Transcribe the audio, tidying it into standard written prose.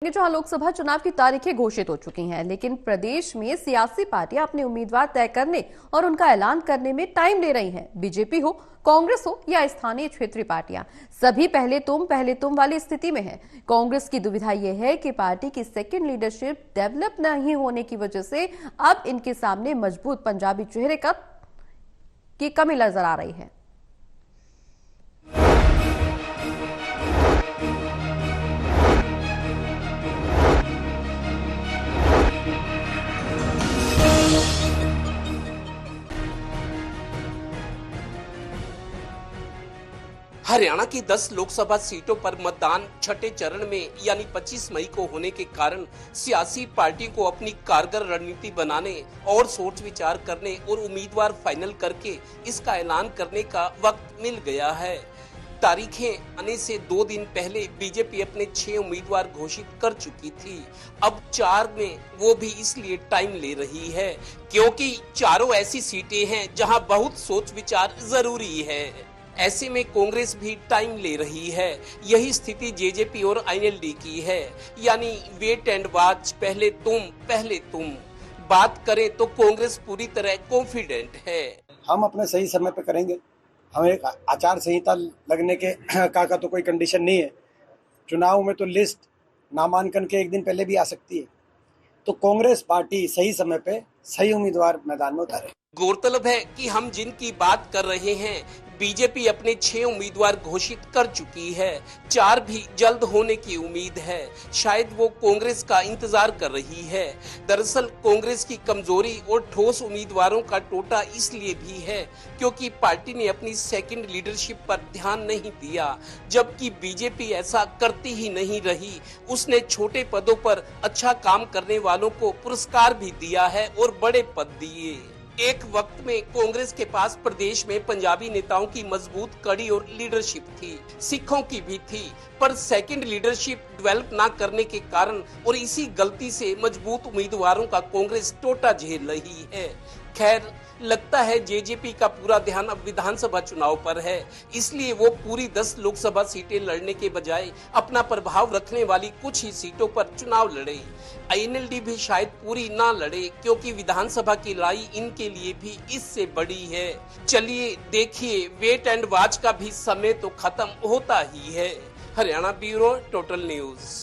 देखिए, जहां लोकसभा चुनाव की तारीखें घोषित हो चुकी हैं, लेकिन प्रदेश में सियासी पार्टियां अपने उम्मीदवार तय करने और उनका ऐलान करने में टाइम ले रही हैं। बीजेपी हो, कांग्रेस हो या स्थानीय क्षेत्रीय पार्टियां, सभी पहले तुम वाली स्थिति में है। कांग्रेस की दुविधा यह है कि पार्टी की सेकेंड लीडरशिप डेवलप नहीं होने की वजह से अब इनके सामने मजबूत पंजाबी चेहरे की कमी नजर आ रही है। हरियाणा की 10 लोकसभा सीटों पर मतदान छठे चरण में यानी 25 मई को होने के कारण सियासी पार्टी को अपनी कारगर रणनीति बनाने और सोच विचार करने और उम्मीदवार फाइनल करके इसका ऐलान करने का वक्त मिल गया है। तारीखें आने से 2 दिन पहले बीजेपी अपने 6 उम्मीदवार घोषित कर चुकी थी। अब 4 में वो भी इसलिए टाइम ले रही है क्योंकि चारों ऐसी सीटें हैं जहां बहुत सोच विचार जरूरी है। ऐसे में कांग्रेस भी टाइम ले रही है। यही स्थिति जेजेपी और आईएनएलडी की है, यानी वेट एंड वॉच, पहले तुम। बात करें तो कांग्रेस पूरी तरह कॉन्फिडेंट है। हम अपने सही समय पे करेंगे। हमें एक आचार संहिता लगने के का तो कोई कंडीशन नहीं है। चुनाव में तो लिस्ट नामांकन के एक दिन पहले भी आ सकती है। तो कांग्रेस पार्टी सही समय पे सही उम्मीदवार मैदान में उतारे। गौरतलब है कि हम जिनकी बात कर रहे हैं, बीजेपी अपने 6 उम्मीदवार घोषित कर चुकी है। 4 भी जल्द होने की उम्मीद है। शायद वो कांग्रेस का इंतजार कर रही है। दरअसल कांग्रेस की कमजोरी और ठोस उम्मीदवारों का टोटा इसलिए भी है क्योंकि पार्टी ने अपनी सेकंड लीडरशिप पर ध्यान नहीं दिया, जबकि बीजेपी ऐसा करती ही नहीं रही। उसने छोटे पदों पर अच्छा काम करने वालों को पुरस्कार भी दिया है और बड़े पद दिए। एक वक्त में कांग्रेस के पास प्रदेश में पंजाबी नेताओं की मजबूत कड़ी और लीडरशिप थी, सिखों की भी थी, पर सेकंड लीडरशिप डेवलप ना करने के कारण और इसी गलती से मजबूत उम्मीदवारों का कांग्रेस टोटा झेल रही है। खैर, लगता है जेजेपी का पूरा ध्यान अब विधानसभा चुनाव पर है, इसलिए वो पूरी 10 लोकसभा सीटें लड़ने के बजाय अपना प्रभाव रखने वाली कुछ ही सीटों पर चुनाव लड़े। आईएनएलडी भी शायद पूरी ना लड़े क्योंकि विधानसभा की लड़ाई इनके लिए भी इससे बड़ी है। चलिए देखिए, वेट एंड वॉच का भी समय तो खत्म होता ही है। Haryana bureau, total news.